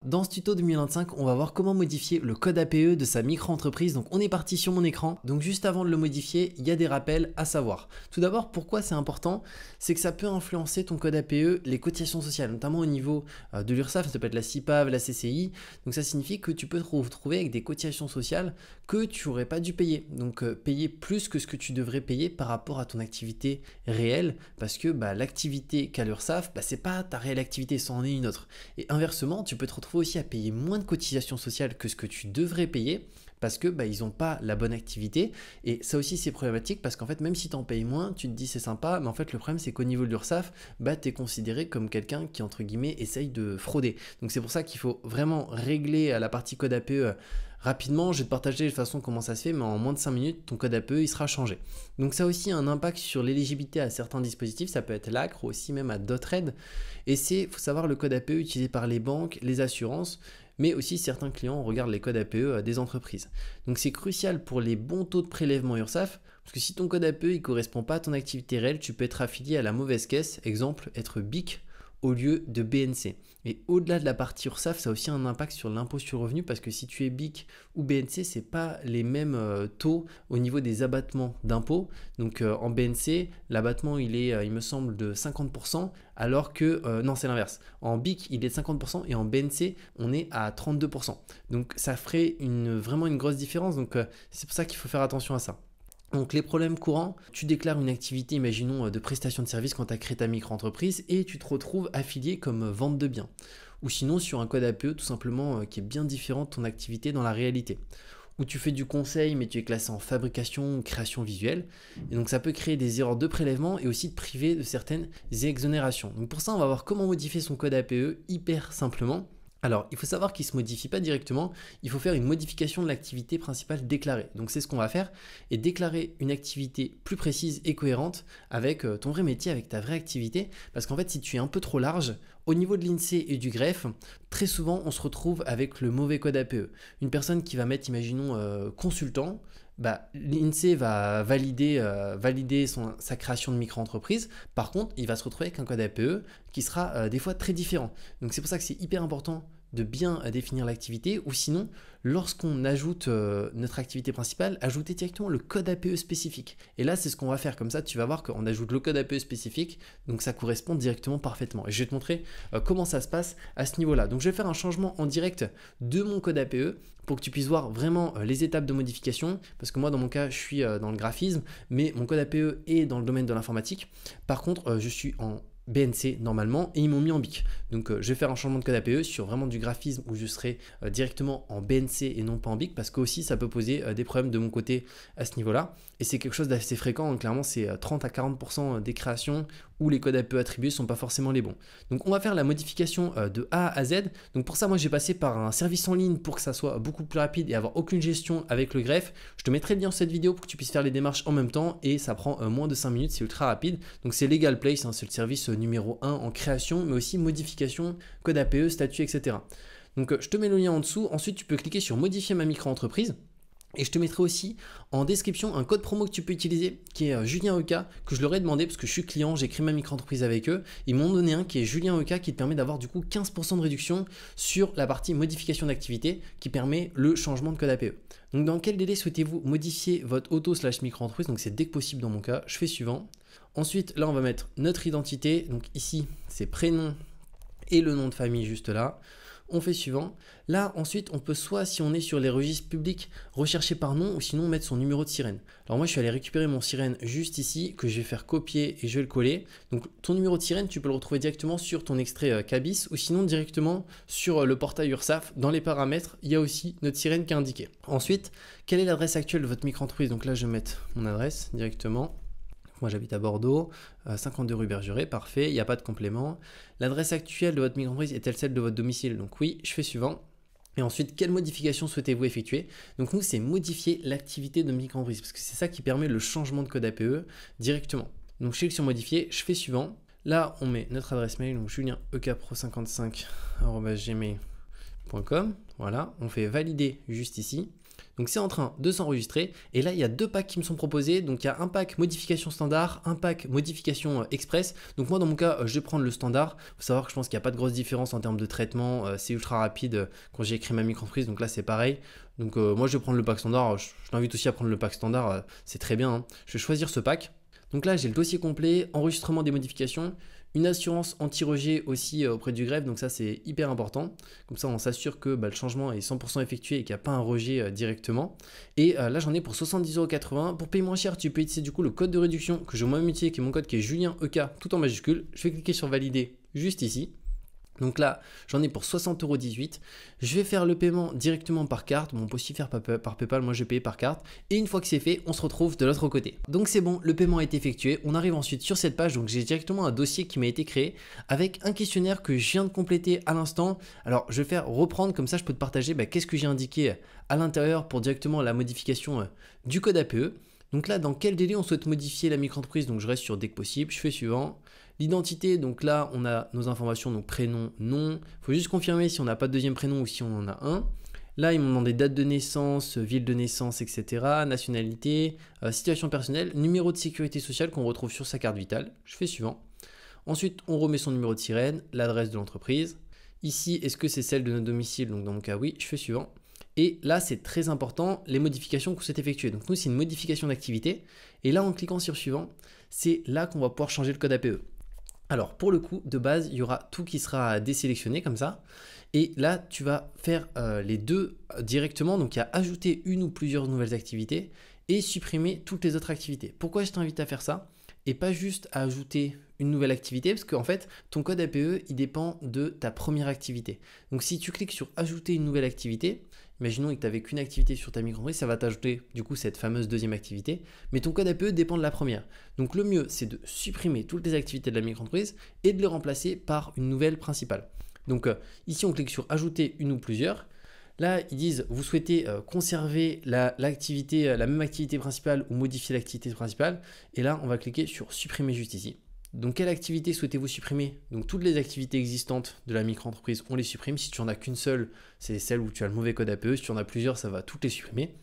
dans ce tuto 2025, on va voir comment modifier le code APE de sa micro-entreprise. Donc on est parti sur mon écran. Donc juste avant de le modifier, il y a des rappels à savoir. Tout d'abord, pourquoi c'est important? C'est que ça peut influencer ton code APE, les cotisations sociales, notamment au niveau de l'URSSAF, ça peut être la CIPAV, la CCI. Donc ça signifie que tu peux te retrouver avec des cotisations sociales que tu n'aurais pas dû payer. Donc payer plus que ce que tu devrais payer par rapport à ton activité réelle, parce que l'activité qu'a l'URSSAF, c'est pas ta réelle activité, c'en est une autre. Et inversement, tu peux te retrouver aussi à payer moins de cotisations sociales que ce que tu devrais payer parce que ils n'ont pas la bonne activité. Et ça aussi c'est problématique parce qu'en fait même si tu en payes moins, tu te dis c'est sympa, mais en fait le problème c'est qu'au niveau de l'URSSAF, tu es considéré comme quelqu'un qui entre guillemets essaye de frauder. Donc c'est pour ça qu'il faut vraiment régler la partie code APE rapidement. Je vais te partager de toute façon comment ça se fait, mais en moins de 5 minutes, ton code APE il sera changé. Donc ça a aussi un impact sur l'éligibilité à certains dispositifs, ça peut être l'ACRE ou aussi même à d'autres aides. Et il faut savoir le code APE utilisé par les banques, les assurances, mais aussi certains clients regardent les codes APE des entreprises. Donc c'est crucial pour les bons taux de prélèvement URSSAF, parce que si ton code APE ne correspond pas à ton activité réelle, tu peux être affilié à la mauvaise caisse, exemple être BIC au lieu de BNC. Et au-delà de la partie URSSAF, ça a aussi un impact sur l'impôt sur le revenu parce que si tu es BIC ou BNC, ce n'est pas les mêmes taux au niveau des abattements d'impôts. Donc en BNC, l'abattement il est, il me semble, de 50%, alors que, non c'est l'inverse. En BIC, il est de 50% et en BNC, on est à 32%. Donc ça ferait vraiment une grosse différence. Donc c'est pour ça qu'il faut faire attention à ça. Donc les problèmes courants, tu déclares une activité, imaginons, de prestation de service quand tu as créé ta micro-entreprise et tu te retrouves affilié comme vente de biens. Ou sinon sur un code APE tout simplement qui est bien différent de ton activité dans la réalité. Ou tu fais du conseil mais tu es classé en fabrication ou création visuelle. Et donc ça peut créer des erreurs de prélèvement et aussi te priver de certaines exonérations. Donc pour ça on va voir comment modifier son code APE hyper simplement. Alors, il faut savoir qu'il ne se modifie pas directement, il faut faire une modification de l'activité principale déclarée. Donc c'est ce qu'on va faire, et déclarer une activité plus précise et cohérente avec ton vrai métier, avec ta vraie activité. Parce qu'en fait, si tu es un peu trop large, au niveau de l'INSEE et du greffe, très souvent on se retrouve avec le mauvais code APE. Une personne qui va mettre, imaginons, consultant, l'INSEE va valider sa création de micro-entreprise. Par contre, il va se retrouver avec un code APE qui sera des fois très différent. Donc c'est pour ça que c'est hyper important de bien définir l'activité, ou sinon, lorsqu'on ajoute notre activité principale, ajouter directement le code APE spécifique. Et là, c'est ce qu'on va faire. Comme ça, tu vas voir qu'on ajoute le code APE spécifique, donc ça correspond directement parfaitement. Et je vais te montrer comment ça se passe à ce niveau-là. Donc, je vais faire un changement en direct de mon code APE pour que tu puisses voir vraiment les étapes de modification, parce que moi, dans mon cas, je suis dans le graphisme, mais mon code APE est dans le domaine de l'informatique. Par contre, je suis en BNC normalement et ils m'ont mis en BIC. Donc je vais faire un changement de code APE sur vraiment du graphisme où je serai directement en BNC et non pas en BIC, parce que aussi ça peut poser des problèmes de mon côté à ce niveau-là. Et c'est quelque chose d'assez fréquent, donc, clairement c'est 30 à 40% des créations où les codes APE attribués ne sont pas forcément les bons. Donc on va faire la modification de A à Z. Donc pour ça moi j'ai passé par un service en ligne pour que ça soit beaucoup plus rapide et avoir aucune gestion avec le greffe. Je te mettrai le lien dans cette vidéo pour que tu puisses faire les démarches en même temps et ça prend moins de 5 minutes, c'est ultra rapide. Donc c'est Legal Place, c'est le service numéro 1 en création, mais aussi modification, code APE, statut, etc. Donc je te mets le lien en dessous. Ensuite, tu peux cliquer sur modifier ma micro-entreprise. Et je te mettrai aussi en description un code promo que tu peux utiliser qui est Julien EK, que je leur ai demandé parce que je suis client, j'ai créé ma micro-entreprise avec eux. Ils m'ont donné un qui est Julien EK qui te permet d'avoir du coup 15% de réduction sur la partie modification d'activité qui permet le changement de code APE. Donc dans quel délai souhaitez-vous modifier votre auto/micro-entreprise? Donc c'est dès que possible dans mon cas, je fais suivant. Ensuite, là on va mettre notre identité, donc ici c'est prénom et le nom de famille juste là. On fait suivant. Là, ensuite, on peut soit, si on est sur les registres publics, rechercher par nom ou sinon mettre son numéro de sirène. Alors moi, je suis allé récupérer mon sirène juste ici, que je vais faire copier et je vais le coller. Donc ton numéro de sirène, tu peux le retrouver directement sur ton extrait Cabis ou sinon directement sur le portail URSSAF. Dans les paramètres, il y a aussi notre sirène qui est indiquée. Ensuite, quelle est l'adresse actuelle de votre micro-entreprise? Donc là, je vais mettre mon adresse directement. Moi j'habite à Bordeaux, 52 rue Bergeret, parfait, il n'y a pas de complément. L'adresse actuelle de votre micro-entreprise est-elle celle de votre domicile? Donc oui, je fais suivant. Et ensuite, quelle modification souhaitez-vous effectuer? Donc nous, c'est modifier l'activité de micro-entreprise, parce que c'est ça qui permet le changement de code APE directement. Donc je clique sur modifier, je fais suivant. Là, on met notre adresse mail, donc julienekpro55@gmail.com. Voilà, on fait valider juste ici. Donc c'est en train de s'enregistrer et là il y a 2 packs qui me sont proposés. Donc il y a un pack modification standard, un pack modification express. Donc moi dans mon cas je vais prendre le standard. Il faut savoir que je pense qu'il n'y a pas de grosse différence en termes de traitement, c'est ultra rapide quand j'ai créé ma micro-entreprise, donc là c'est pareil. Donc moi je vais prendre le pack standard, je t'invite aussi à prendre le pack standard, c'est très bien, hein. Je vais choisir ce pack. Donc là j'ai le dossier complet, enregistrement des modifications, une assurance anti-rejet aussi auprès du greffe, donc ça c'est hyper important. Comme ça on s'assure que le changement est 100% effectué et qu'il n'y a pas un rejet directement. Et là j'en ai pour 70,80 €. Pour payer moins cher, tu peux utiliser du coup le code de réduction que je vais moi-même utiliser, qui est mon code qui est Julien EK, tout en majuscule. Je vais cliquer sur valider juste ici. Donc là, j'en ai pour 60,18 €. Je vais faire le paiement directement par carte. Bon, on peut aussi faire par PayPal, moi je vais payer par carte. Et une fois que c'est fait, on se retrouve de l'autre côté. Donc c'est bon, le paiement est effectué. On arrive ensuite sur cette page. Donc j'ai directement un dossier qui m'a été créé avec un questionnaire que je viens de compléter à l'instant. Alors je vais faire reprendre, comme ça je peux te partager qu'est-ce que j'ai indiqué à l'intérieur pour directement la modification du code APE. Donc là, dans quel délai on souhaite modifier la micro-entreprise? Donc je reste sur dès que possible, je fais suivant. L'identité, donc là, on a nos informations, donc prénom, nom. Il faut juste confirmer si on n'a pas de deuxième prénom ou si on en a un. Là, ils m'ont demandé date de naissance, ville de naissance, etc. Nationalité, situation personnelle, numéro de sécurité sociale qu'on retrouve sur sa carte vitale. Je fais suivant. Ensuite, on remet son numéro de sirène, l'adresse de l'entreprise. Ici, est-ce que c'est celle de notre domicile? Donc dans mon cas, oui, je fais suivant. Et là, c'est très important, les modifications qu'on s'est effectuées. Donc nous, c'est une modification d'activité. Et là, en cliquant sur suivant, c'est là qu'on va pouvoir changer le code APE. Alors pour le coup, de base, il y aura tout qui sera désélectionné comme ça. Et là, tu vas faire les deux directement. Donc il y a ajouter une ou plusieurs nouvelles activités et supprimer toutes les autres activités. Pourquoi je t'invite à faire ça et pas juste à ajouter une nouvelle activité? Parce qu'en fait, ton code APE, il dépend de ta première activité. Donc si tu cliques sur ajouter une nouvelle activité, imaginons que tu n'avais qu'une activité sur ta micro-entreprise, ça va t'ajouter du coup cette fameuse deuxième activité, mais ton code APE dépend de la première. Donc le mieux, c'est de supprimer toutes les activités de la micro-entreprise et de les remplacer par une nouvelle principale. Donc ici, on clique sur ajouter une ou plusieurs. Là, ils disent, vous souhaitez conserver la même activité principale ou modifier l'activité principale. Et là, on va cliquer sur supprimer juste ici. Donc, quelle activité souhaitez-vous supprimer? Donc, toutes les activités existantes de la micro-entreprise, on les supprime. Si tu n'en as qu'une seule, c'est celle où tu as le mauvais code APE. Si tu en as plusieurs, ça va toutes les supprimer.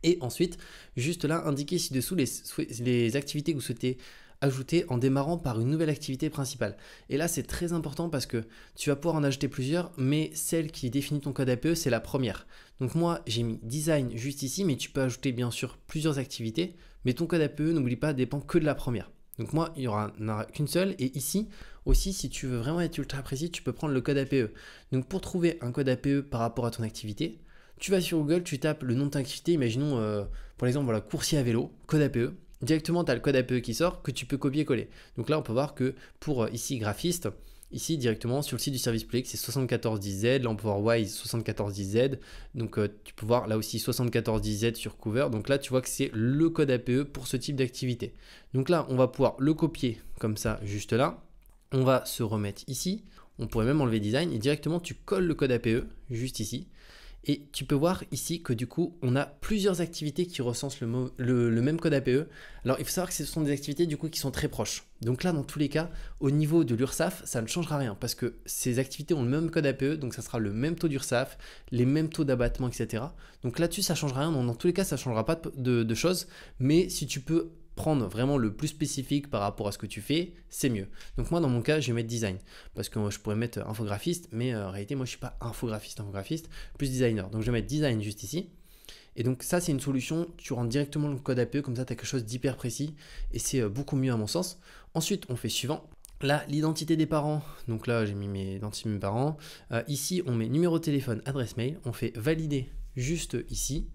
Et ensuite, juste là, indiquez ci-dessous les activités que vous souhaitez ajouter en démarrant par une nouvelle activité principale. Et là, c'est très important parce que tu vas pouvoir en ajouter plusieurs, mais celle qui définit ton code APE, c'est la première. Donc moi, j'ai mis design juste ici, mais tu peux ajouter bien sûr plusieurs activités, mais ton code APE, n'oublie pas, dépend que de la première. Donc moi, il n'y en aura qu'une seule. Et ici, aussi, si tu veux vraiment être ultra précis, tu peux prendre le code APE. Donc pour trouver un code APE par rapport à ton activité, tu vas sur Google, tu tapes le nom de ton activité, imaginons, pour exemple, voilà, coursier à vélo, code APE. Directement, tu as le code APE qui sort que tu peux copier-coller. Donc là, on peut voir que pour ici, graphiste, ici directement sur le site du service public, c'est 7410Z. Là, on peut voir Wise 7410Z. Donc tu peux voir là aussi 7410Z sur Cover. Donc là, tu vois que c'est le code APE pour ce type d'activité. Donc là, on va pouvoir le copier comme ça, juste là. On va se remettre ici. On pourrait même enlever design et directement, tu colles le code APE juste ici. Et tu peux voir ici que du coup, on a plusieurs activités qui recensent le même code APE. Alors, il faut savoir que ce sont des activités du coup qui sont très proches. Donc là, dans tous les cas, au niveau de l'URSSAF, ça ne changera rien parce que ces activités ont le même code APE, donc ça sera le même taux d'URSSAF, les mêmes taux d'abattement, etc. Donc là-dessus, ça ne changera rien. Dans tous les cas, ça ne changera pas de choses. Mais si tu peux prendre vraiment le plus spécifique par rapport à ce que tu fais, c'est mieux. Donc moi dans mon cas je vais mettre design parce que je pourrais mettre infographiste, mais en réalité moi je suis pas infographiste, plus designer. Donc je vais mettre design juste ici. Et donc ça c'est une solution, tu rentres directement le code APE, comme ça tu as quelque chose d'hyper précis et c'est beaucoup mieux à mon sens. Ensuite on fait suivant. Là, l'identité des parents, donc là j'ai mis l'identité de mes parents. Ici on met numéro de téléphone, adresse mail, on fait valider juste ici.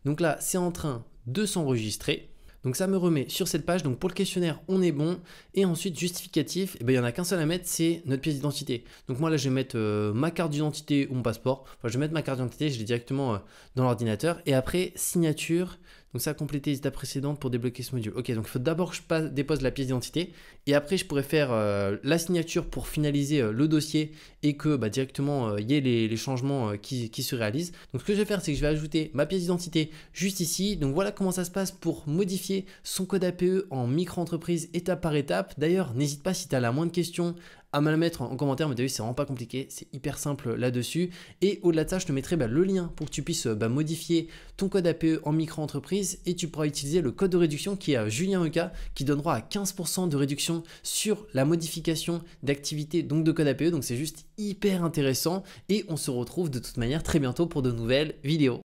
Donc là c'est en train de s'enregistrer. Donc ça me remet sur cette page, donc pour le questionnaire on est bon, et ensuite justificatif, il n'y en a qu'un seul à mettre, c'est notre pièce d'identité. Donc moi là je vais mettre ma carte d'identité ou mon passeport, enfin je vais mettre ma carte d'identité, je l'ai directement dans l'ordinateur, et après signature, donc ça a complété les étapes précédentes pour débloquer ce module. Ok, donc il faut d'abord que je dépose la pièce d'identité, et après je pourrais faire la signature pour finaliser le dossier, et que directement il y ait les changements qui se réalisent. Donc ce que je vais faire, c'est que je vais ajouter ma pièce d'identité juste ici. Donc voilà comment ça se passe pour modifier son code APE en micro-entreprise étape par étape. D'ailleurs, n'hésite pas si tu as la moindre question à me la mettre en commentaire, mais t'as vu, c'est vraiment pas compliqué, c'est hyper simple là-dessus. Et au-delà de ça, je te mettrai le lien pour que tu puisses modifier ton code APE en micro-entreprise et tu pourras utiliser le code de réduction qui est JulienEK qui donnera à 15% de réduction sur la modification d'activité, donc de code APE. Donc c'est juste hyper intéressant et on se retrouve de toute manière très bientôt pour de nouvelles vidéos.